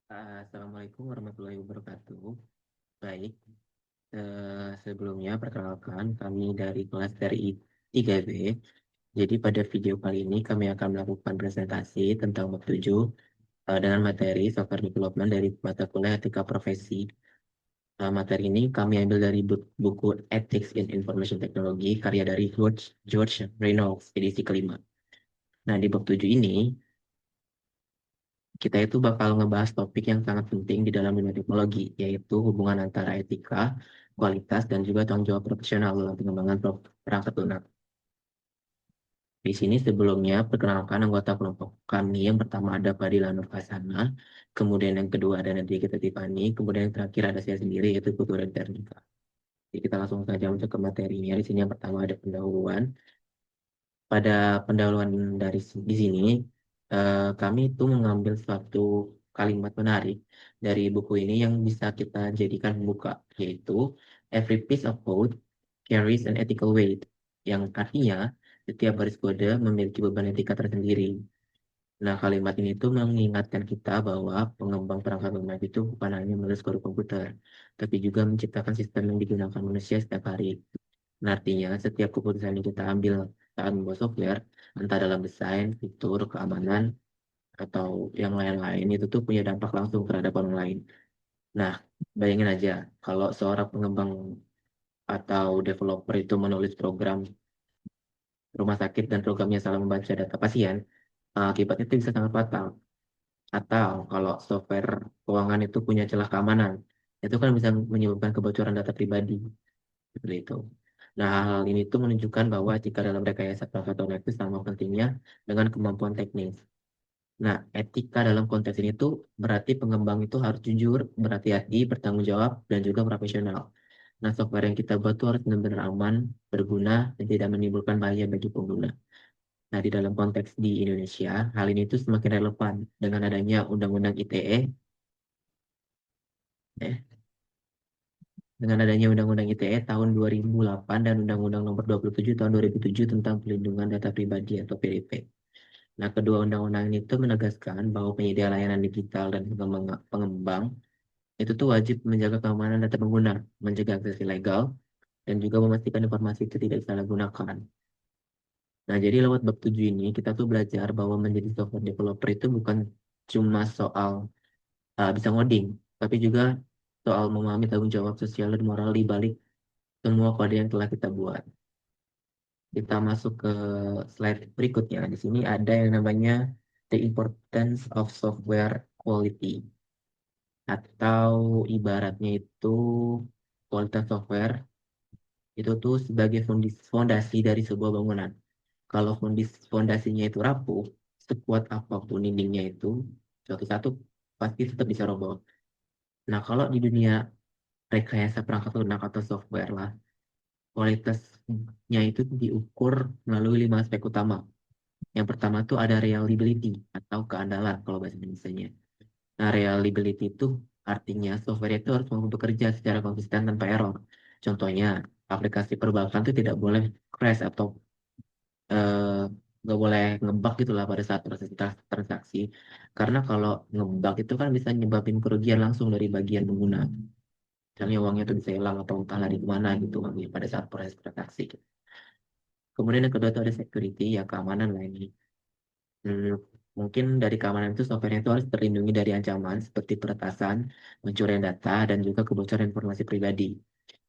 Assalamualaikum warahmatullahi wabarakatuh. Baik, sebelumnya perkenalkan kami dari kelas dari 3B. Jadi pada video kali ini kami akan melakukan presentasi tentang bab 7 dengan materi software development dari mata kuliah etika profesi. Materi ini kami ambil dari buku Ethics in Information Technology karya dari George Reynolds edisi kelima. Nah, di bab 7 ini kita itu bakal ngebahas topik yang sangat penting di dalam dunia teknologi, yaitu hubungan antara etika, kualitas, dan juga tanggung jawab profesional dalam pengembangan perangkat lunak. Di sini sebelumnya perkenalkan anggota kelompok kami. Yang pertama ada Fadila Nur Hasana, kemudian yang kedua ada Nadia Kita Tiffany, kemudian yang terakhir ada saya sendiri yaitu Putu Ternika. Jadi kita langsung saja masuk ke materinya. Di sini yang pertama ada pendahuluan. Pada pendahuluan di sini kami itu mengambil suatu kalimat menarik dari buku ini yang bisa kita jadikan pembuka, yaitu every piece of code carries an ethical weight, yang artinya setiap baris kode memiliki beban etika tersendiri. Nah, kalimat ini tuh mengingatkan kita bahwa pengembang perangkat lunak itu bukan hanya menulis kode komputer, tapi juga menciptakan sistem yang digunakan manusia setiap hari. Nah, artinya setiap keputusan yang kita ambil saat membuat software, entah dalam desain, fitur, keamanan, atau yang lain-lain, itu tuh punya dampak langsung terhadap orang lain. Nah, bayangin aja, kalau seorang pengembang atau developer itu menulis program rumah sakit dan programnya salah membaca data pasien, akibatnya itu bisa sangat fatal. Atau kalau software keuangan itu punya celah keamanan, itu kan bisa menyebabkan kebocoran data pribadi. Seperti itu. Nah, hal ini tuh menunjukkan bahwa etika dalam rekayasa perangkat lunak itu sama pentingnya dengan kemampuan teknis. Nah, etika dalam konteks ini tuh berarti pengembang itu harus jujur, berhati-hati, bertanggung jawab, dan juga profesional. Nah, software yang kita buat tuh harus benar-benar aman, berguna, dan tidak menimbulkan bahaya bagi pengguna. Nah, di dalam konteks di Indonesia, hal ini tuh semakin relevan dengan adanya Undang-Undang ITE, eh, dengan adanya Undang-Undang ITE tahun 2008 dan Undang-Undang Nomor 27 tahun 2007 tentang Pelindungan Data Pribadi atau PDP. Nah, kedua undang-undang ini tuh menegaskan bahwa penyedia layanan digital dan pengembang itu tuh wajib menjaga keamanan data pengguna, mencegah akses ilegal, dan juga memastikan informasi itu tidak disalahgunakan. Nah, jadi lewat bab 7 ini kita tuh belajar bahwa menjadi software developer itu bukan cuma soal bisa ngoding, tapi juga soal memahami tanggung jawab sosial dan moral di balik semua kode yang telah kita buat. Kita masuk ke slide berikutnya. Di sini ada yang namanya the importance of software quality, atau ibaratnya itu kualitas software itu tuh sebagai fondasi dari sebuah bangunan. Kalau fondasinya itu rapuh, sekuat apapun dindingnya itu, suatu satu pasti tetap bisa roboh. Nah, kalau di dunia rekayasa perangkat lunak atau software lah, kualitasnya itu diukur melalui 5 aspek utama. Yang pertama tuh ada reliability atau keandalan kalau bahasa Indonesia-nya. Nah, reliability itu artinya software itu harus mampu bekerja secara konsisten tanpa error. Contohnya, aplikasi perbankan itu tidak boleh crash atau eh, nggak boleh ngebug gitu lah pada saat proses transaksi. Karena kalau ngebug itu kan bisa nyebabin kerugian langsung dari bagian pengguna. Misalnya uangnya itu bisa hilang atau entah lari kemana gitu pada saat proses transaksi. Kemudian yang kedua itu ada security, ya keamanan lah ini. Hmm, mungkin dari keamanan itu software itu harus terlindungi dari ancaman seperti peretasan, pencurian data, dan juga kebocoran informasi pribadi.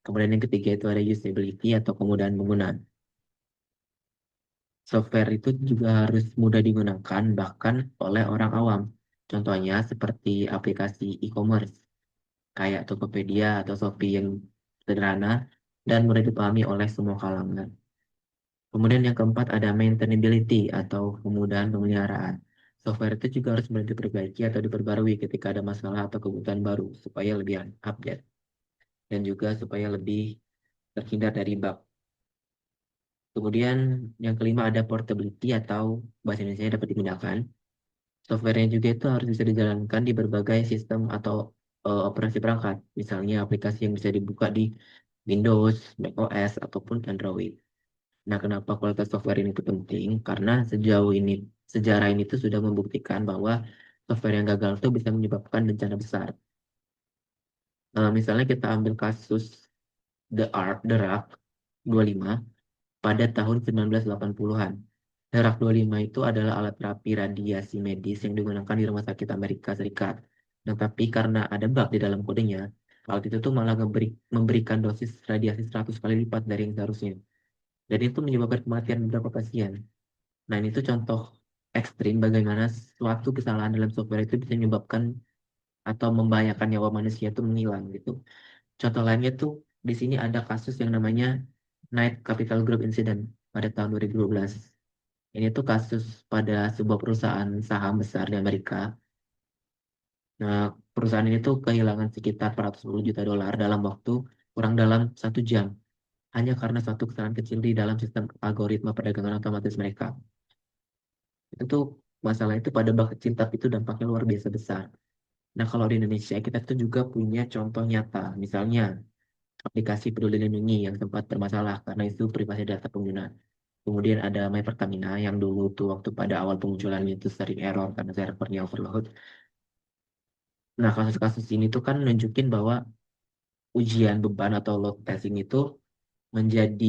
Kemudian yang ketiga itu ada usability atau kemudahan penggunaan. Software itu juga harus mudah digunakan bahkan oleh orang awam. Contohnya seperti aplikasi e-commerce kayak Tokopedia atau Shopee yang sederhana dan mudah dipahami oleh semua kalangan. Kemudian yang keempat ada maintainability atau kemudahan pemeliharaan. Software itu juga harus mudah diperbaiki atau diperbarui ketika ada masalah atau kebutuhan baru supaya lebih update dan juga supaya lebih terhindar dari bug. Kemudian yang kelima ada portability atau bahasa Indonesia dapat digunakan. Softwarenya juga itu harus bisa dijalankan di berbagai sistem atau operasi perangkat. Misalnya aplikasi yang bisa dibuka di Windows, macOS, ataupun Android. Nah, kenapa kualitas software ini itu penting? Karena sejauh ini, sejarah ini tuh sudah membuktikan bahwa software yang gagal itu bisa menyebabkan bencana besar. Misalnya kita ambil kasus The Rock 25 pada tahun 1980-an. The Rock 25 itu adalah alat terapi radiasi medis yang digunakan di Rumah Sakit Amerika Serikat. Nah, tapi karena ada bug di dalam kodenya, alat itu tuh malah memberikan dosis radiasi 100 kali lipat dari yang seharusnya. Dan itu menyebabkan kematian beberapa pasien. Nah, ini tuh contoh ekstrim bagaimana suatu kesalahan dalam software itu bisa menyebabkan atau membahayakan nyawa manusia itu menghilang gitu. Contoh lainnya tuh di sini ada kasus yang namanya Knight Capital Group Incident pada tahun 2012. Ini tuh kasus pada sebuah perusahaan saham besar di Amerika. Nah, perusahaan ini tuh kehilangan sekitar 410 juta dolar dalam waktu kurang dalam 1 jam hanya karena satu kesalahan kecil di dalam sistem algoritma perdagangan otomatis mereka. Itu tuh masalah itu pada bab kecil tapi itu dampaknya luar biasa besar. Nah, kalau di Indonesia kita tuh juga punya contoh nyata. Misalnya aplikasi Peduli Lindungi yang sempat bermasalah karena isu privasi data pengguna. Kemudian ada My Pertamina yang dulu tuh waktu pada awal pemunculannya itu sering error karena servernya overload. Nah, kasus-kasus ini tuh kan nunjukin bahwa ujian beban atau load testing itu menjadi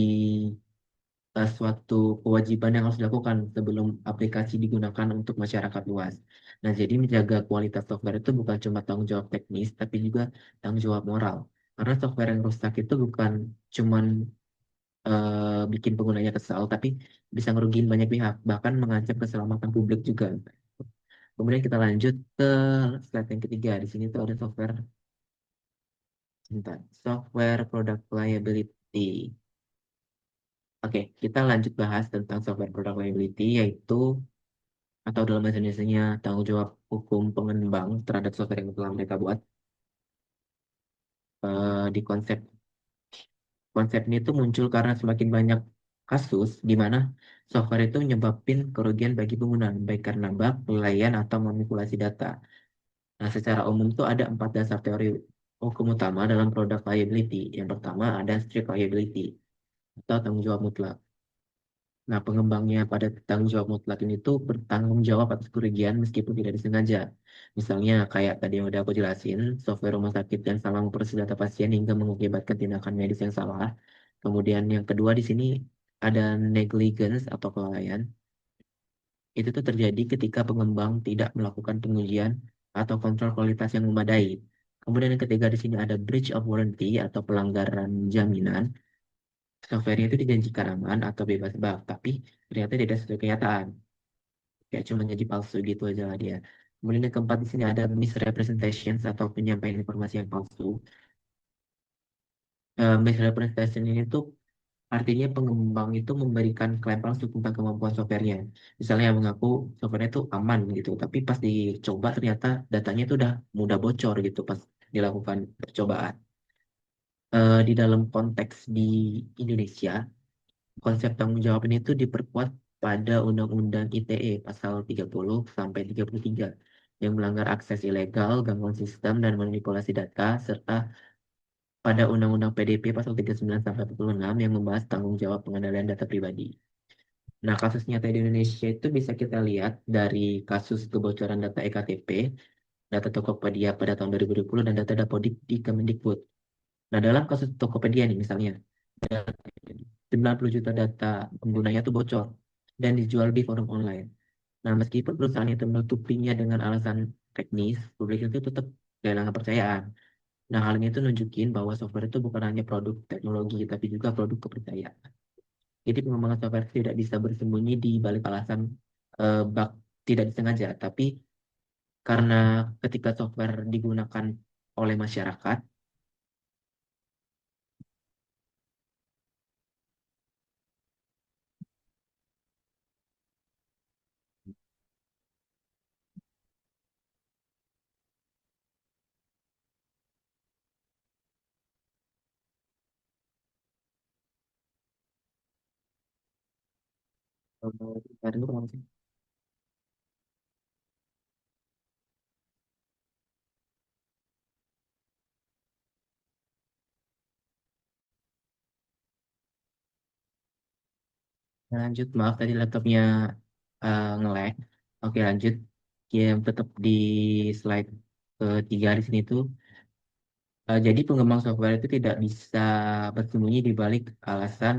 suatu kewajiban yang harus dilakukan sebelum aplikasi digunakan untuk masyarakat luas. Nah, jadi menjaga kualitas software itu bukan cuma tanggung jawab teknis, tapi juga tanggung jawab moral. Karena software yang rusak itu bukan cuman bikin penggunanya kesal, tapi bisa ngerugiin banyak pihak, bahkan mengancam keselamatan publik juga. Kemudian kita lanjut ke slide yang ketiga. Di sini tuh ada software product liability. Oke, kita lanjut bahas tentang software product liability, yaitu atau dalam bahasa Indonesianya tanggung jawab hukum pengembang terhadap software yang telah mereka buat. Di konsep konsep ini tuh muncul karena semakin banyak kasus di mana software itu menyebabkan kerugian bagi pengguna, baik karena bug, pelaian, atau manipulasi data. Nah, secara umum tuh ada 4 dasar teori hukum utama dalam product liability. Yang pertama ada strict liability atau tanggung jawab mutlak. Nah, pengembangnya pada tanggung jawab mutlak ini tuh bertanggung jawab atas kerugian meskipun tidak disengaja. Misalnya kayak tadi yang udah aku jelasin, software rumah sakit yang salah memproses data pasien hingga mengakibatkan tindakan medis yang salah. Kemudian yang kedua di sini ada negligence atau kelalaian. Itu tuh terjadi ketika pengembang tidak melakukan pengujian atau kontrol kualitas yang memadai. Kemudian yang ketiga di sini ada breach of warranty atau pelanggaran jaminan. Software itu dijanjikan aman atau bebas bug, tapi ternyata tidak sesuai kenyataan. Kayak cuma jadi palsu gitu aja lah dia. Kemudian yang keempat di sini ada misrepresentations atau penyampaian informasi yang palsu. Misrepresentation ini tuh artinya pengembang itu memberikan klaim palsu tentang kemampuan softwarenya. Misalnya mengaku softwarenya itu aman gitu, tapi pas dicoba ternyata datanya itu udah mudah bocor gitu pas dilakukan percobaan. Di dalam konteks di Indonesia, konsep tanggung jawab ini tuh diperkuat pada Undang-Undang ITE pasal 30 sampai 33 yang melanggar akses ilegal, gangguan sistem, dan manipulasi data, serta pada Undang-Undang PDP pasal 39 sampai 46 yang membahas tanggung jawab pengendalian data pribadi. Nah, kasus nyata di Indonesia itu bisa kita lihat dari kasus kebocoran data EKTP, data Tokopedia pada tahun 2020, dan data Dapodik di Kemendikbud. Nah, dalam kasus Tokopedia nih misalnya, 90 juta data penggunanya itu bocor dan dijual di forum online. Nah, meskipun perusahaan itu menutupinya dengan alasan teknis, publik itu tetap kehilangan kepercayaan. Nah, hal ini itu nunjukin bahwa software itu bukan hanya produk teknologi, tapi juga produk kepercayaan. Jadi pengembangan software tidak bisa bersembunyi di balik alasan bug tidak disengaja, tapi karena ketika software digunakan oleh masyarakat, ada dulu kenapa sih? Nah, lanjut, maaf tadi laptopnya nge-lag. Oke, lanjut. yang tetap di slide ketiga di sini tuh, jadi pengembang software itu tidak bisa bersembunyi di balik alasan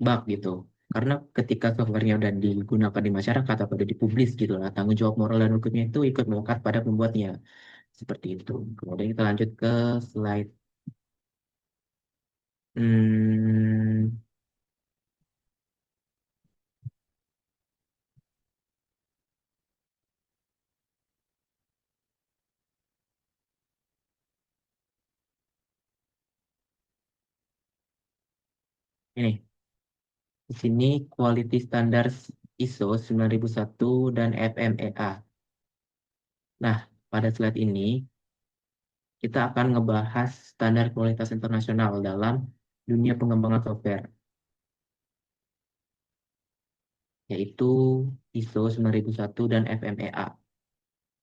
bug gitu. Karena ketika softwarenya udah digunakan di masyarakat atau udah dipublis gitu lah, tanggung jawab moral dan hukumnya itu ikut melekat pada pembuatnya. Seperti itu. Kemudian kita lanjut ke slide. Hmm, ini. Di sini Quality Standards ISO 9001 dan FMEA. Nah, pada slide ini kita akan ngebahas standar kualitas internasional dalam dunia pengembangan software, yaitu ISO 9001 dan FMEA.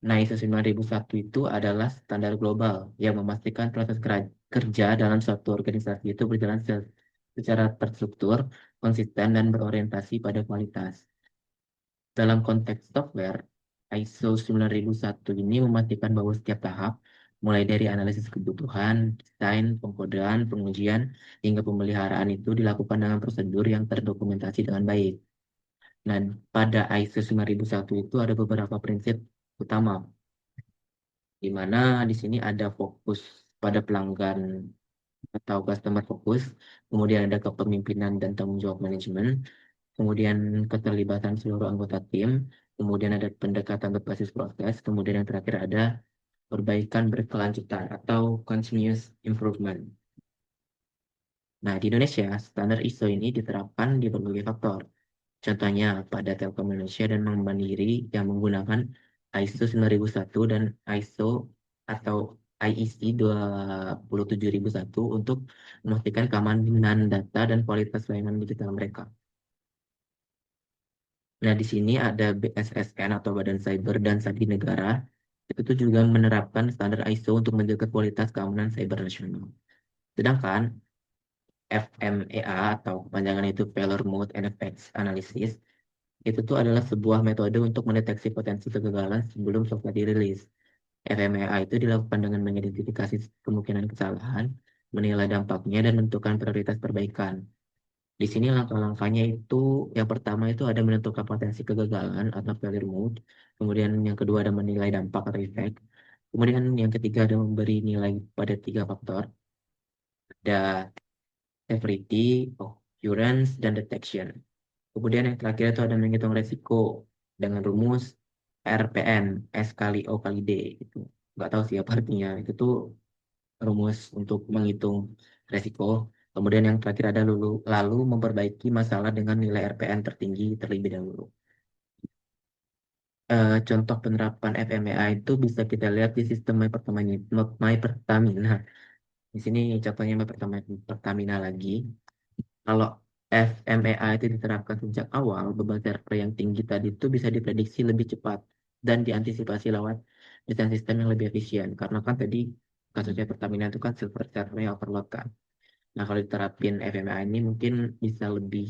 Nah, ISO 9001 itu adalah standar global yang memastikan proses kerja dalam suatu organisasi itu berjalan secara terstruktur, konsisten, dan berorientasi pada kualitas. Dalam konteks software, ISO 9001 ini memastikan bahwa setiap tahap, mulai dari analisis kebutuhan, desain, pengkodean, pengujian, hingga pemeliharaan itu dilakukan dengan prosedur yang terdokumentasi dengan baik. Nah, pada ISO 9001 itu ada beberapa prinsip utama, di mana di sini ada fokus pada pelanggan atau customer fokus, kemudian ada kepemimpinan dan tanggung jawab manajemen, kemudian keterlibatan seluruh anggota tim, kemudian ada pendekatan berbasis proses, kemudian yang terakhir ada perbaikan berkelanjutan atau continuous improvement. Nah, di Indonesia, standar ISO ini diterapkan di berbagai faktor. Contohnya pada Telkom Indonesia dan Bank Mandiri yang menggunakan ISO 9001 dan ISO atau IEC 27001 untuk memastikan keamanan data dan kualitas layanan digital mereka. Nah, di sini ada BSSN atau Badan Cyber dan Sandi Negara. Itu tuh juga menerapkan standar ISO untuk menjaga kualitas keamanan cyber nasional. Sedangkan FMEA atau kepanjangan itu Failure Mode and Effects Analysis, itu tuh adalah sebuah metode untuk mendeteksi potensi kegagalan sebelum software dirilis. FMEA itu dilakukan dengan mengidentifikasi kemungkinan kesalahan, menilai dampaknya, dan menentukan prioritas perbaikan. Di sini langkah-langkahnya itu, yang pertama itu ada menentukan potensi kegagalan atau failure mode. Kemudian yang kedua ada menilai dampak atau efek. Kemudian yang ketiga ada memberi nilai pada tiga faktor. Ada severity, occurrence, dan detection. Kemudian yang terakhir itu ada menghitung resiko dengan rumus RPN, S kali O kali D. Itu nggak tahu sih apa artinya. Itu tuh rumus untuk menghitung resiko. Kemudian yang terakhir ada lalu memperbaiki masalah dengan nilai RPN tertinggi terlebih dahulu. Contoh penerapan FMEA itu bisa kita lihat di sistem My Pertamina. Di sini contohnya My Pertamina lagi. Kalau FMEA itu diterapkan sejak awal, beban server yang tinggi tadi itu bisa diprediksi lebih cepat dan diantisipasi lewat desain sistem yang lebih efisien. Karena kan tadi kasusnya Pertamina itu kan servernya overload kan. Nah, kalau diterapin FMA ini mungkin bisa lebih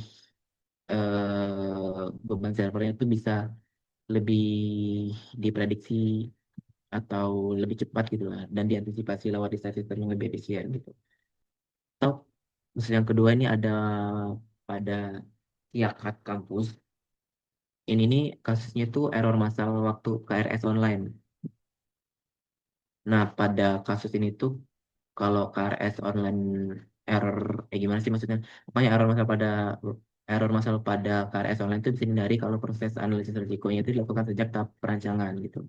beban servernya itu bisa lebih diprediksi atau lebih cepat gitu lah dan diantisipasi lewat desain sistem yang lebih efisien gitu. Atau terus yang kedua ini ada pada Yakat kampus. Ini nih kasusnya tuh error masalah waktu KRS online. Nah, pada kasus ini tuh kalau KRS online error, gimana sih maksudnya? Pokoknya error masalah pada KRS online itu bisa dihindari kalau proses analisis risikonya itu dilakukan sejak tahap perancangan gitu.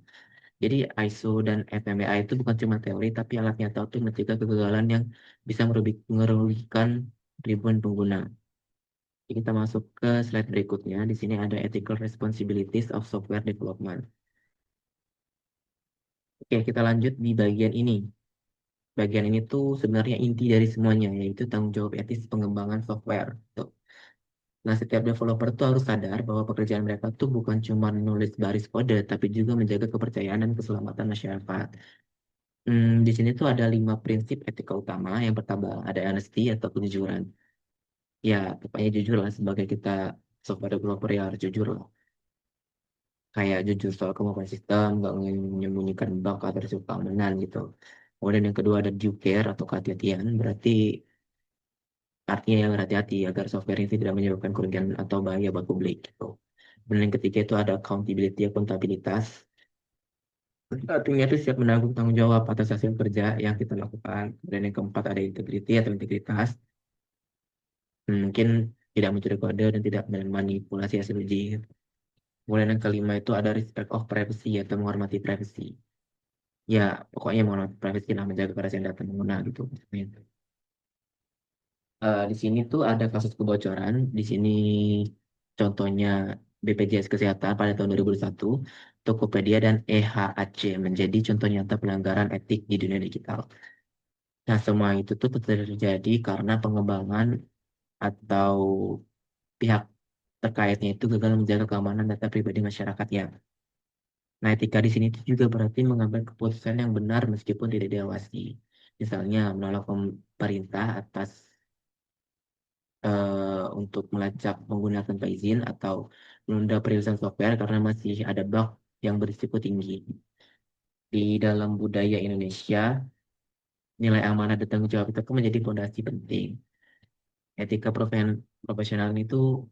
Jadi ISO dan FMEA itu bukan cuma teori, tapi alat nyata untuk mencegah kegagalan yang bisa merugikan ribuan pengguna. Jadi kita masuk ke slide berikutnya. Di sini ada ethical responsibilities of software development. Oke, kita lanjut di bagian ini. Bagian ini tuh sebenarnya inti dari semuanya, yaitu tanggung jawab etis pengembangan software. Tuh. Nah, setiap developer tuh harus sadar bahwa pekerjaan mereka tuh bukan cuma nulis baris kode, tapi juga menjaga kepercayaan dan keselamatan masyarakat. Di sini tuh ada 5 prinsip etika utama. Yang pertama ada honesty atau kejujuran. Ya, pokoknya jujur lah sebagai kita software developer ya harus jujur lah. kayak jujur soal kemampuan sistem, nggak menyembunyikan bug atau risiko keamanan gitu. Kemudian yang kedua ada due care atau kehati-hatian, berarti artinya yang hati-hati agar software ini tidak menyebabkan kerugian atau bahaya buat publik gitu. Kemudian yang ketiga itu ada accountability, akuntabilitas. Artinya itu siap menanggung tanggung jawab atas hasil kerja yang kita lakukan. Dan yang keempat ada integrity atau integritas. Mungkin tidak mencuri kode dan tidak memanipulasi hasil uji. Kemudian yang kelima itu ada respect of privacy atau menghormati privacy. Ya, pokoknya menghormati privacy lah, menjaga kerahasiaan data pengguna gitu. Di sini tuh ada kasus kebocoran. Di sini contohnya BPJS Kesehatan pada tahun 2021, Tokopedia dan EHAC menjadi contoh nyata pelanggaran etik di dunia digital. Nah, semua itu tuh terjadi karena pengembangan atau pihak terkaitnya itu gagal menjaga keamanan data pribadi masyarakatnya. Nah, etika di sini tuh juga berarti mengambil keputusan yang benar meskipun tidak diawasi. Misalnya, menolak pemerintah atas untuk melacak pengguna tanpa izin atau menunda perilisan software karena masih ada bug yang berisiko tinggi. Di dalam budaya Indonesia, nilai amanah dan tanggung jawab itu kan menjadi fondasi penting. Etika profesional itu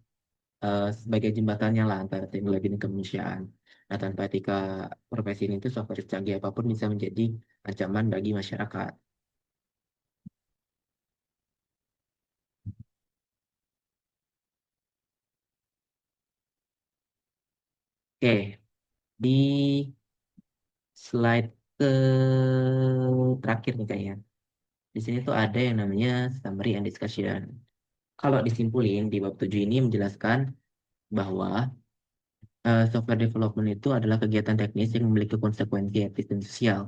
sebagai jembatannya lah antara teknologi dan kemanusiaan. Nah, tanpa etika profesi ini itu software canggih apapun bisa menjadi ancaman bagi masyarakat. Oke, di slide ke terakhir nih kayaknya. Di sini tuh ada yang namanya summary and discussion. Kalau disimpulin di bab 7 ini menjelaskan bahwa software development itu adalah kegiatan teknis yang memiliki konsekuensi etis dan sosial.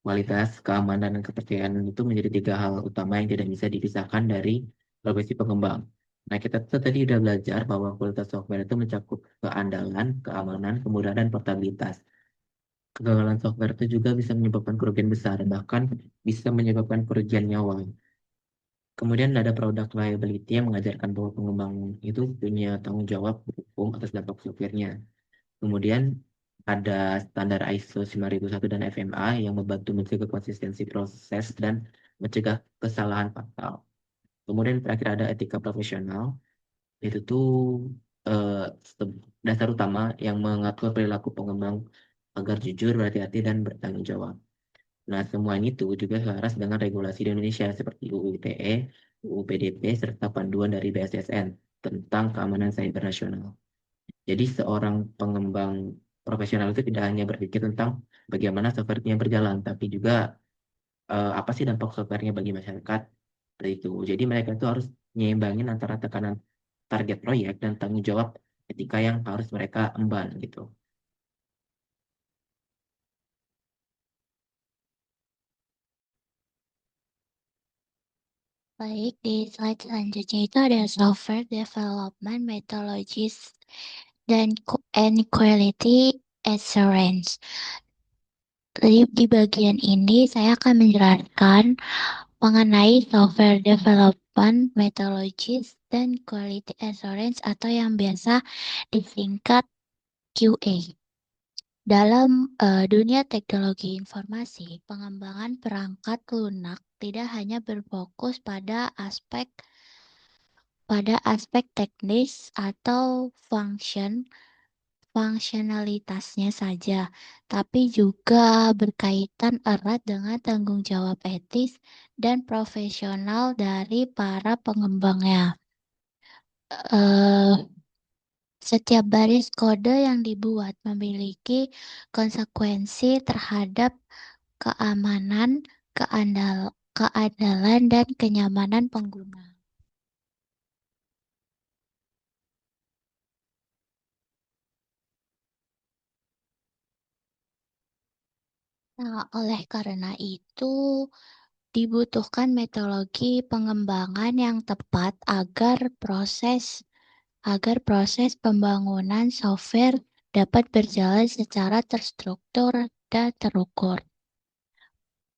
Kualitas, keamanan, dan kepercayaan itu menjadi tiga hal utama yang tidak bisa dipisahkan dari profesi pengembang. Nah, kita tuh tadi udah belajar bahwa kualitas software itu mencakup keandalan, keamanan, kemudahan, dan portabilitas. Kegagalan software itu juga bisa menyebabkan kerugian besar, bahkan bisa menyebabkan kerugian nyawa. Kemudian ada product liability yang mengajarkan bahwa pengembang itu punya tanggung jawab hukum atas dampak softwarenya. Kemudian ada standar ISO 9001 dan FMA yang membantu mencegah konsistensi proses dan mencegah kesalahan fatal. Kemudian terakhir ada etika profesional, itu tuh eh, dasar utama yang mengatur perilaku pengembang agar jujur, berhati-hati, dan bertanggung jawab. Nah, semua ini tuh juga selaras dengan regulasi di Indonesia seperti UU ITE, UU PDP, serta panduan dari BSSN tentang keamanan cyber nasional. Jadi seorang pengembang profesional itu tidak hanya berpikir tentang bagaimana softwarenya berjalan, tapi juga apa sih dampak softwarenya bagi masyarakat. Seperti itu. Jadi mereka itu harus nyimbangin antara tekanan target proyek dan tanggung jawab etika yang harus mereka emban gitu. Baik, di slide selanjutnya itu ada software development methodologies dan and quality assurance. Di bagian ini saya akan menjelaskan mengenai software development methodologies dan quality assurance atau yang biasa disingkat QA. Dalam dunia teknologi informasi, pengembangan perangkat lunak tidak hanya berfokus pada aspek teknis atau fungsionalitasnya saja, tapi juga berkaitan erat dengan tanggung jawab etis dan profesional dari para pengembangnya. Eh, Setiap baris kode yang dibuat memiliki konsekuensi terhadap keamanan, keandalan, dan kenyamanan pengguna. Nah, oleh karena itu, dibutuhkan metodologi pengembangan yang tepat agar proses pembangunan software dapat berjalan secara terstruktur dan terukur.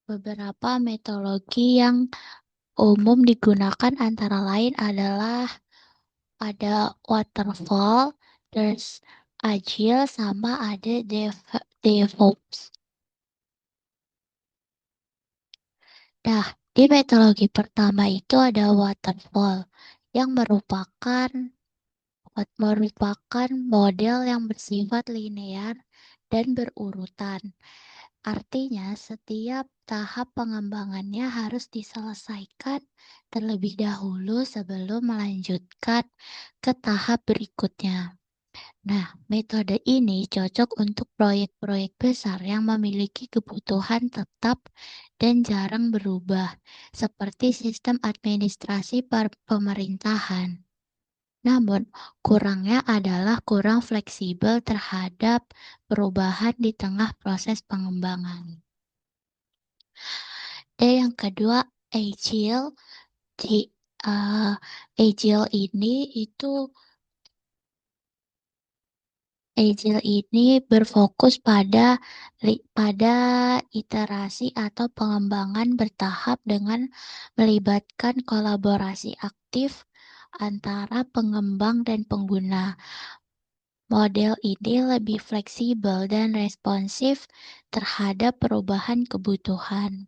Beberapa metodologi yang umum digunakan antara lain adalah ada waterfall, terus Agile sama ada DevOps. Nah, di metodologi pertama itu ada waterfall yang merupakan model yang bersifat linear dan berurutan. Artinya, setiap tahap pengembangannya harus diselesaikan terlebih dahulu sebelum melanjutkan ke tahap berikutnya. Nah, metode ini cocok untuk proyek-proyek besar yang memiliki kebutuhan tetap dan jarang berubah, seperti sistem administrasi pemerintahan. Namun, kurangnya adalah kurang fleksibel terhadap perubahan di tengah proses pengembangan. Dan yang kedua, Agile. Di Agile ini berfokus pada iterasi atau pengembangan bertahap dengan melibatkan kolaborasi aktif antara pengembang dan pengguna. Model ini lebih fleksibel dan responsif terhadap perubahan kebutuhan.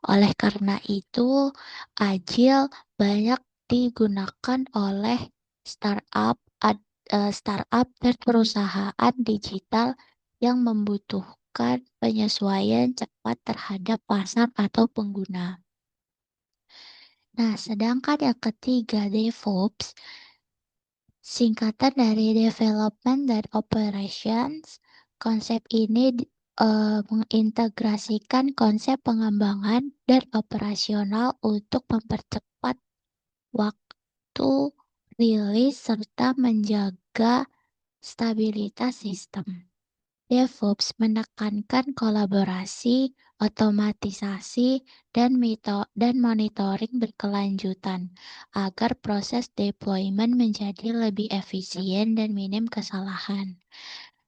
Oleh karena itu, Agile banyak digunakan oleh startup, startup dan perusahaan digital yang membutuhkan penyesuaian cepat terhadap pasar atau pengguna. Nah, sedangkan yang ketiga, DevOps, singkatan dari Development dan Operations. Konsep ini mengintegrasikan konsep pengembangan dan operasional untuk mempercepat waktu rilis serta menjaga stabilitas sistem. DevOps menekankan kolaborasi, otomatisasi, dan monitoring berkelanjutan agar proses deployment menjadi lebih efisien dan minim kesalahan.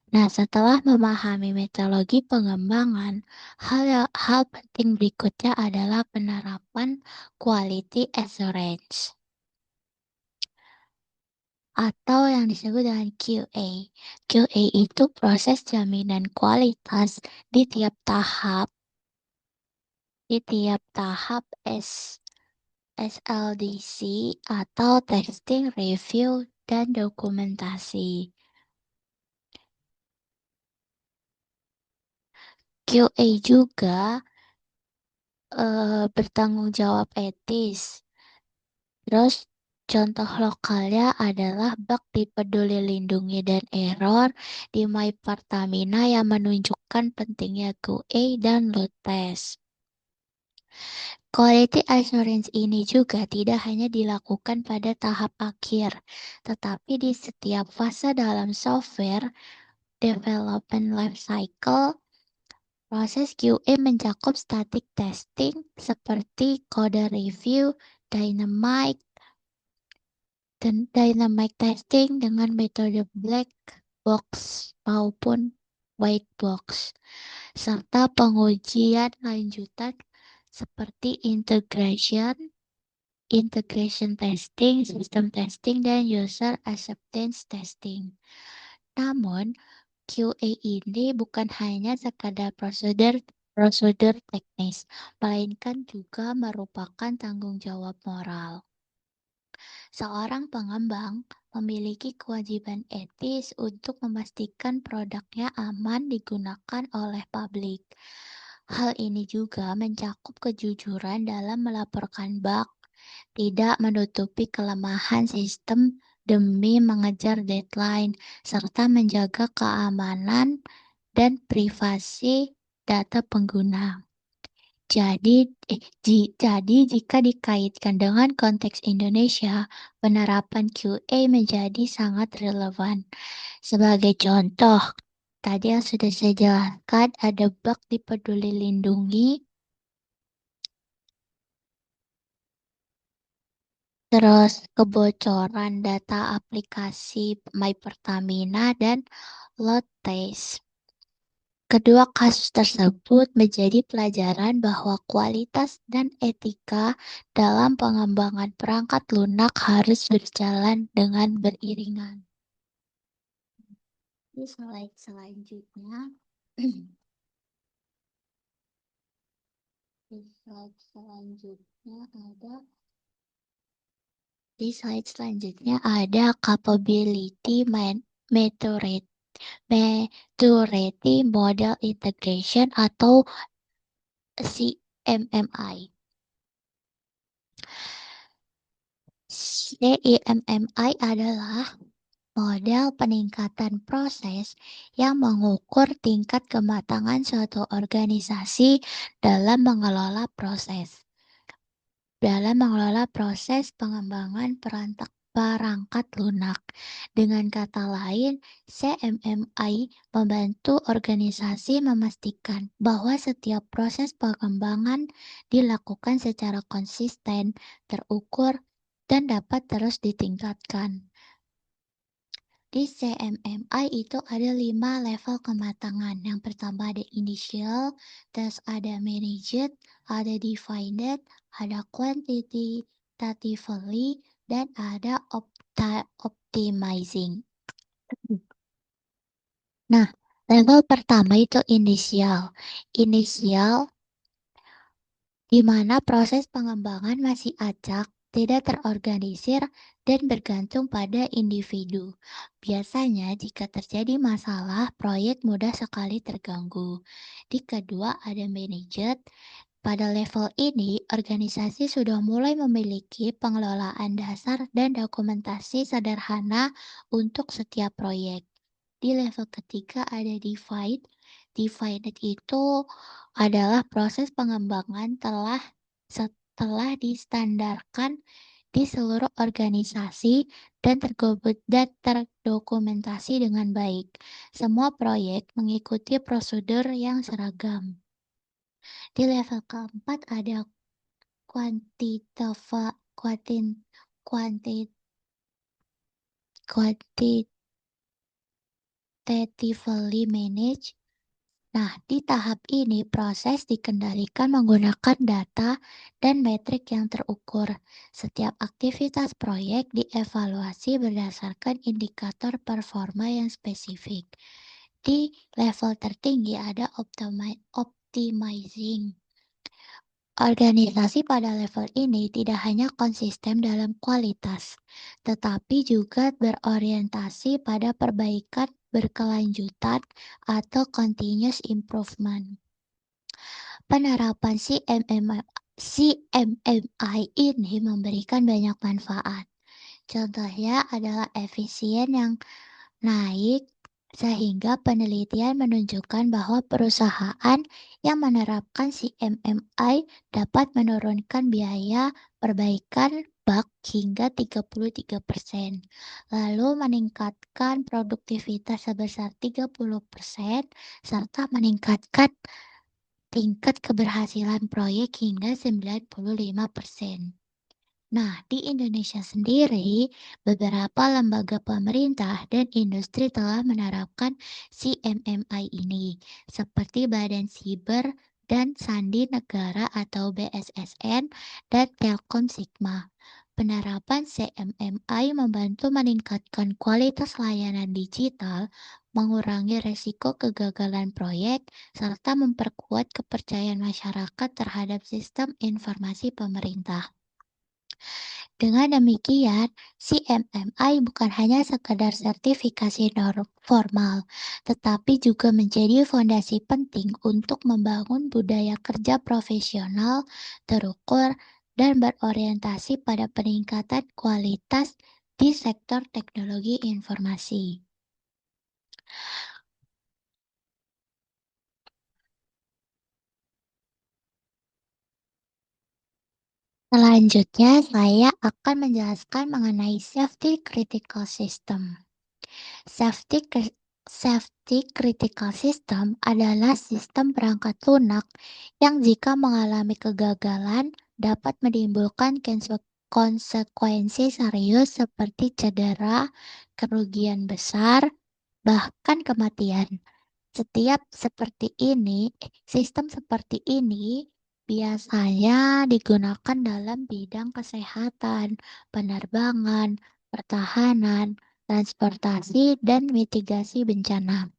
Nah, setelah memahami metodologi pengembangan, hal penting berikutnya adalah penerapan quality assurance atau yang disebut dengan QA. QA itu proses jaminan kualitas di tiap tahap SLDC atau testing, review, dan dokumentasi. QA juga bertanggung jawab etis. Terus contoh lokalnya adalah bug di Peduli Lindungi dan error di My Pertamina yang menunjukkan pentingnya QA dan load test. Quality assurance ini juga tidak hanya dilakukan pada tahap akhir, tetapi di setiap fase dalam software development life cycle. Proses QA mencakup static testing seperti code review, dynamic testing dengan metode black box maupun white box, serta pengujian lanjutan seperti integration testing, system testing, dan user acceptance testing. Namun, QA ini bukan hanya sekadar prosedur teknis, melainkan juga merupakan tanggung jawab moral. Seorang pengembang memiliki kewajiban etis untuk memastikan produknya aman digunakan oleh publik. Hal ini juga mencakup kejujuran dalam melaporkan bug, tidak menutupi kelemahan sistem demi mengejar deadline, serta menjaga keamanan dan privasi data pengguna. Jadi jika dikaitkan dengan konteks Indonesia, penerapan QA menjadi sangat relevan. Sebagai contoh, tadi yang sudah saya jelaskan ada bug di Peduli Lindungi, terus kebocoran data aplikasi My Pertamina dan load test. Kedua kasus tersebut menjadi pelajaran bahwa kualitas dan etika dalam pengembangan perangkat lunak harus berjalan dengan beriringan. Di slide selanjutnya, di slide selanjutnya ada capability maturity model integration atau CMMI. CMMI adalah model peningkatan proses yang mengukur tingkat kematangan suatu organisasi dalam mengelola proses pengembangan perangkat lunak. Dengan kata lain, CMMI membantu organisasi memastikan bahwa setiap proses pengembangan dilakukan secara konsisten, terukur, dan dapat terus ditingkatkan. Di CMMI itu ada 5 level kematangan. Yang pertama ada initial, terus ada managed, ada defined, ada quantitatively, dan ada optimizing. Nah, level pertama itu initial. Initial di mana proses pengembangan masih acak, tidak terorganisir, dan bergantung pada individu. Biasanya, jika terjadi masalah, proyek mudah sekali terganggu. Di kedua, ada managed. Pada level ini, organisasi sudah mulai memiliki pengelolaan dasar dan dokumentasi sederhana untuk setiap proyek. Di level ketiga ada divide. Divided itu adalah proses pengembangan setelah distandarkan di seluruh organisasi dan terdokumentasi dengan baik. Semua proyek mengikuti prosedur yang seragam. Di level keempat ada quantitatively managed. Nah, di tahap ini proses dikendalikan menggunakan data dan metrik yang terukur. Setiap aktivitas proyek dievaluasi berdasarkan indikator performa yang spesifik. Di level tertinggi ada optimizing. Organisasi pada level ini tidak hanya konsisten dalam kualitas, tetapi juga berorientasi pada perbaikan berkelanjutan atau continuous improvement. Penerapan CMMI ini memberikan banyak manfaat. Contohnya adalah efisien yang naik, sehingga penelitian menunjukkan bahwa perusahaan yang menerapkan CMMI dapat menurunkan biaya perbaikan bug hingga 33%, lalu meningkatkan produktivitas sebesar 30%, serta meningkatkan tingkat keberhasilan proyek hingga 95%. Nah, di Indonesia sendiri, beberapa lembaga pemerintah dan industri telah menerapkan CMMI ini, seperti Badan Siber dan Sandi Negara atau BSSN dan Telkom Sigma. Penerapan CMMI membantu meningkatkan kualitas layanan digital, mengurangi resiko kegagalan proyek, serta memperkuat kepercayaan masyarakat terhadap sistem informasi pemerintah. Dengan demikian, CMMI bukan hanya sekadar sertifikasi norm formal, tetapi juga menjadi fondasi penting untuk membangun budaya kerja profesional, terukur, dan berorientasi pada peningkatan kualitas di sektor teknologi informasi. Selanjutnya, saya akan menjelaskan mengenai Safety Critical System. Safety Critical System adalah sistem perangkat lunak yang jika mengalami kegagalan dapat menimbulkan konsekuensi serius seperti cedera, kerugian besar, bahkan kematian. Sistem seperti ini biasanya digunakan dalam bidang kesehatan, penerbangan, pertahanan, transportasi, dan mitigasi bencana.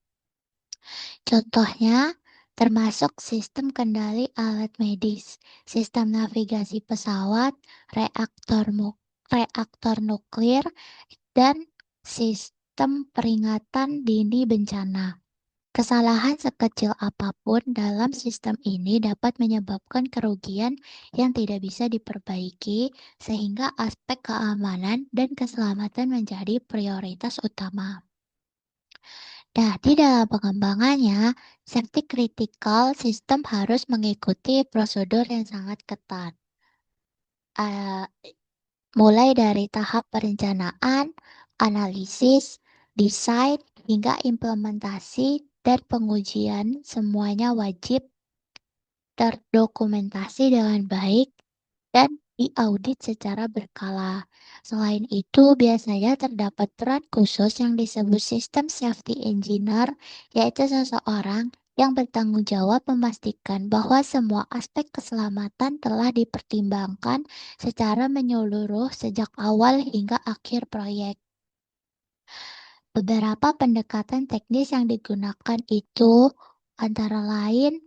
Contohnya, termasuk sistem kendali alat medis, sistem navigasi pesawat, reaktor nuklir, dan sistem peringatan dini bencana. Kesalahan sekecil apapun dalam sistem ini dapat menyebabkan kerugian yang tidak bisa diperbaiki, sehingga aspek keamanan dan keselamatan menjadi prioritas utama. Nah, di dalam pengembangannya, safety critical system harus mengikuti prosedur yang sangat ketat. Mulai dari tahap perencanaan, analisis, desain, hingga implementasi dan pengujian, semuanya wajib terdokumentasi dengan baik dan diaudit secara berkala. Selain itu, biasanya terdapat peran khusus yang disebut System Safety Engineer, yaitu seseorang yang bertanggung jawab memastikan bahwa semua aspek keselamatan telah dipertimbangkan secara menyeluruh sejak awal hingga akhir proyek. Beberapa pendekatan teknis yang digunakan itu antara lain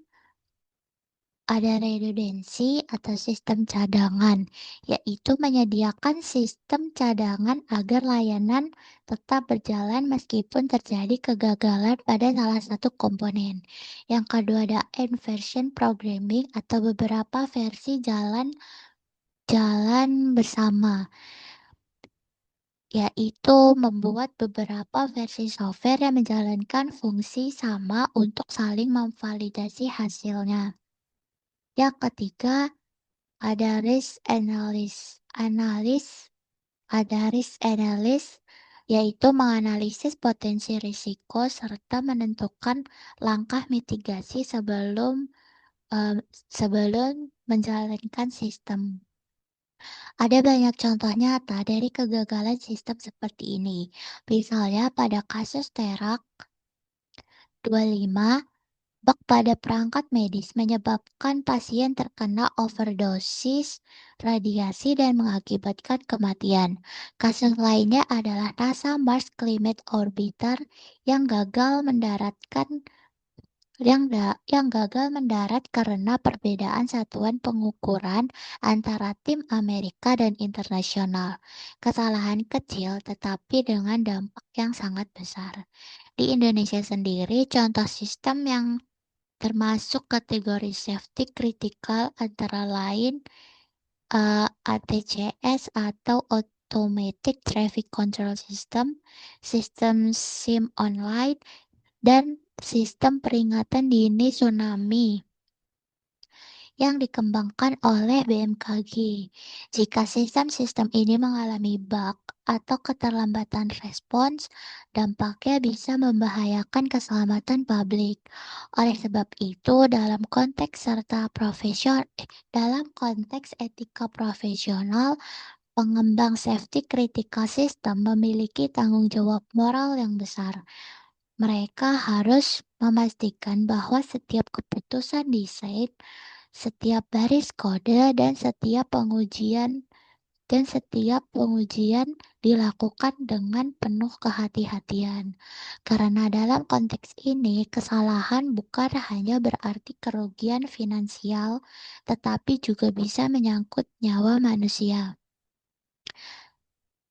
ada redundancy atau sistem cadangan, yaitu menyediakan sistem cadangan agar layanan tetap berjalan meskipun terjadi kegagalan pada salah satu komponen. Yang kedua ada inversion programming atau beberapa versi jalan bersama, yaitu membuat beberapa versi software yang menjalankan fungsi sama untuk saling memvalidasi hasilnya. Yang ketiga, ada risk analysis, yaitu menganalisis potensi risiko serta menentukan langkah mitigasi sebelum menjalankan sistem. Ada banyak contoh nyata dari kegagalan sistem seperti ini. Misalnya pada kasus Terak 25, bug pada perangkat medis menyebabkan pasien terkena overdosis radiasi dan mengakibatkan kematian. Kasus lainnya adalah NASA Mars Climate Orbiter yang gagal mendarat karena perbedaan satuan pengukuran antara tim Amerika dan internasional. Kesalahan kecil tetapi dengan dampak yang sangat besar. Di Indonesia sendiri, contoh sistem yang termasuk kategori safety critical antara lain ATCS atau Automatic Traffic Control System, sistem SIM online, dan sistem peringatan dini tsunami yang dikembangkan oleh BMKG. Jika sistem-sistem ini mengalami bug atau keterlambatan respons, dampaknya bisa membahayakan keselamatan publik. Oleh sebab itu, dalam konteks etika profesional, pengembang safety critical system memiliki tanggung jawab moral yang besar. Mereka harus memastikan bahwa setiap keputusan desain, setiap baris kode, dan setiap pengujian dilakukan dengan penuh kehati-hatian. Karena dalam konteks ini, kesalahan bukan hanya berarti kerugian finansial, tetapi juga bisa menyangkut nyawa manusia.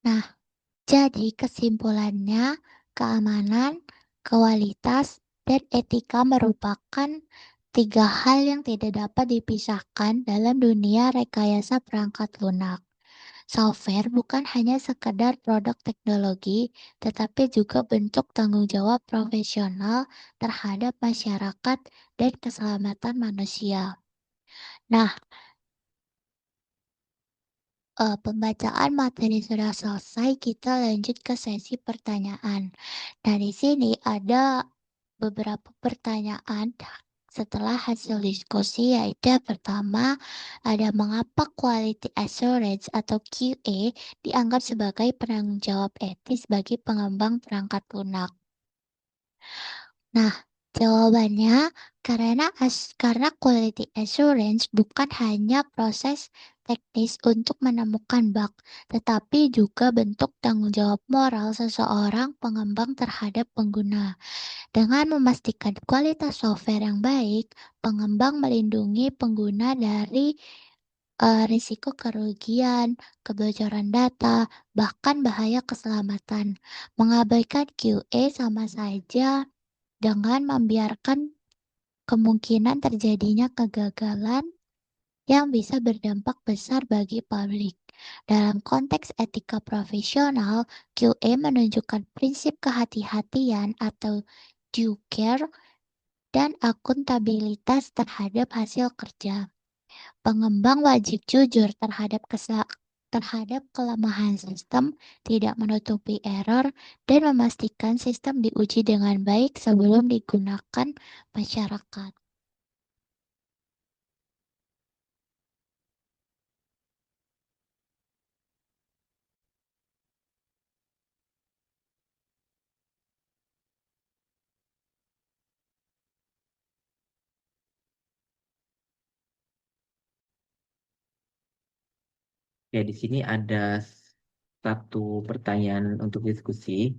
Nah, jadi kesimpulannya, keamanan, kualitas, dan etika merupakan 3 hal yang tidak dapat dipisahkan dalam dunia rekayasa perangkat lunak. Software bukan hanya sekedar produk teknologi, tetapi juga bentuk tanggung jawab profesional terhadap masyarakat dan keselamatan manusia. Nah, pembacaan materi sudah selesai, kita lanjut ke sesi pertanyaan. Nah, di sini ada beberapa pertanyaan setelah hasil diskusi, yaitu yang pertama ada mengapa quality assurance atau QA dianggap sebagai penanggung jawab etis bagi pengembang perangkat lunak. Nah, jawabannya karena quality assurance bukan hanya proses teknis untuk menemukan bug, tetapi juga bentuk tanggung jawab moral seseorang pengembang terhadap pengguna. Dengan memastikan kualitas software yang baik, pengembang melindungi pengguna dari risiko kerugian, kebocoran data, bahkan bahaya keselamatan. Mengabaikan QA sama saja dengan membiarkan kemungkinan terjadinya kegagalan yang bisa berdampak besar bagi publik. Dalam konteks etika profesional, QA menunjukkan prinsip kehati-hatian atau due care dan akuntabilitas terhadap hasil kerja. Pengembang wajib jujur terhadap kelemahan sistem, tidak menutupi error, dan memastikan sistem diuji dengan baik sebelum digunakan masyarakat. Ya, di sini ada satu pertanyaan untuk diskusi.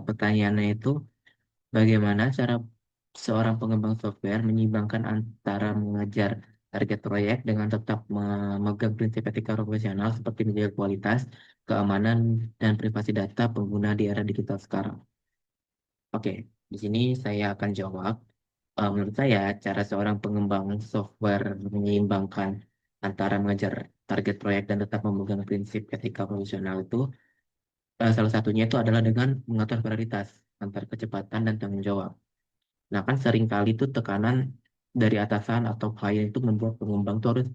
Pertanyaannya itu, bagaimana cara seorang pengembang software menyeimbangkan antara mengejar target proyek dengan tetap memegang prinsip etika profesional seperti menjaga kualitas, keamanan, dan privasi data pengguna di era digital sekarang? Oke, di sini saya akan jawab. Menurut saya, cara seorang pengembang software menyeimbangkan antara mengejar target proyek dan tetap memegang prinsip etika profesional itu, salah satunya itu adalah dengan mengatur prioritas antar kecepatan dan tanggung jawab. Nah, kan seringkali tuh tekanan dari atasan atau klien itu membuat pengembang tuh harus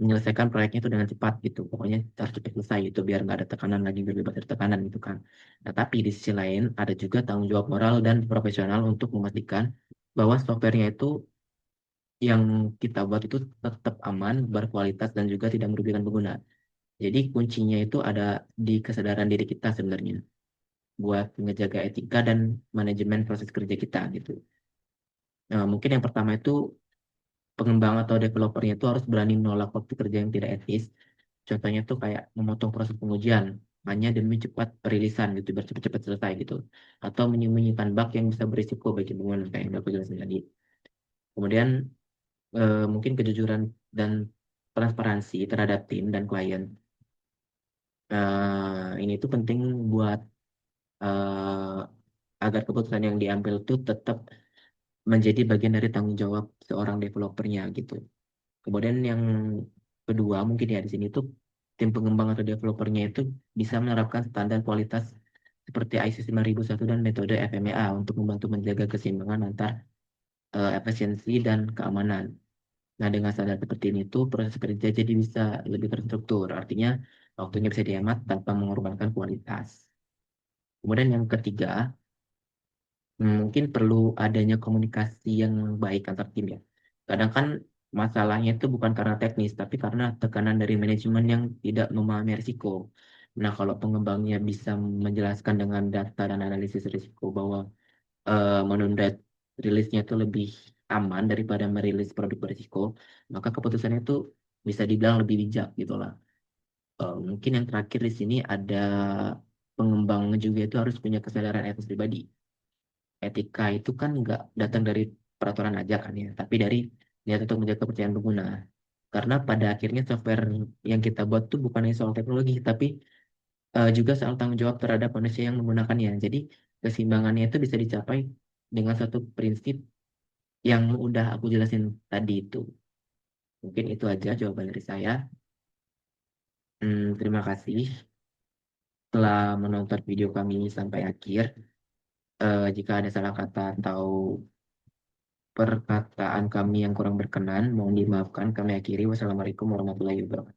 menyelesaikan proyeknya itu dengan cepat gitu. Pokoknya harus cepat selesai gitu biar nggak ada tekanan lagi, biar bebas dari tekanan gitu kan. Nah, tapi di sisi lain ada juga tanggung jawab moral dan profesional untuk memastikan bahwa softwarenya itu yang kita buat itu tetap aman, berkualitas, dan juga tidak merugikan pengguna. Jadi kuncinya itu ada di kesadaran diri kita sebenarnya buat menjaga etika dan manajemen proses kerja kita gitu. Nah, mungkin yang pertama itu pengembang atau developernya itu harus berani menolak waktu kerja yang tidak etis. Contohnya tuh kayak memotong proses pengujian hanya demi cepat perilisan gitu, biar cepat-cepat selesai gitu. Atau menyembunyikan bug yang bisa berisiko bagi pengguna kayak yang udah aku jelasin tadi. Kemudian mungkin kejujuran dan transparansi terhadap tim dan klien. Ini tuh penting buat eh, agar keputusan yang diambil tuh tetap menjadi bagian dari tanggung jawab seorang developernya gitu. Kemudian yang kedua mungkin ya di sini tuh tim pengembang atau developernya itu bisa menerapkan standar kualitas seperti ISO 9001 dan metode FMEA untuk membantu menjaga keseimbangan antar efisiensi dan keamanan. Nah, dengan standar seperti ini tuh proses kerja jadi bisa lebih terstruktur. Artinya waktunya bisa dihemat tanpa mengorbankan kualitas. Kemudian yang ketiga, mungkin perlu adanya komunikasi yang baik antar tim ya. Kadang kan masalahnya itu bukan karena teknis, tapi karena tekanan dari manajemen yang tidak memahami risiko. Nah, kalau pengembangnya bisa menjelaskan dengan data dan analisis risiko bahwa menunda rilisnya itu lebih aman daripada merilis produk berisiko, maka keputusannya itu bisa dibilang lebih bijak gitu lah. Mungkin yang terakhir di sini ada pengembang juga itu harus punya kesadaran etis pribadi. Etika itu kan nggak datang dari peraturan aja kan ya, tapi dari niat untuk menjaga kepercayaan pengguna. Karena pada akhirnya software yang kita buat tuh bukan hanya soal teknologi, tapi juga soal tanggung jawab terhadap manusia yang menggunakannya. Jadi keseimbangannya itu bisa dicapai dengan satu prinsip yang udah aku jelasin tadi itu. Mungkin itu aja jawaban dari saya. Terima kasih telah menonton video kami sampai akhir. Jika ada salah kata atau perkataan kami yang kurang berkenan, mohon dimaafkan. Kami akhiri. Wassalamualaikum warahmatullahi wabarakatuh.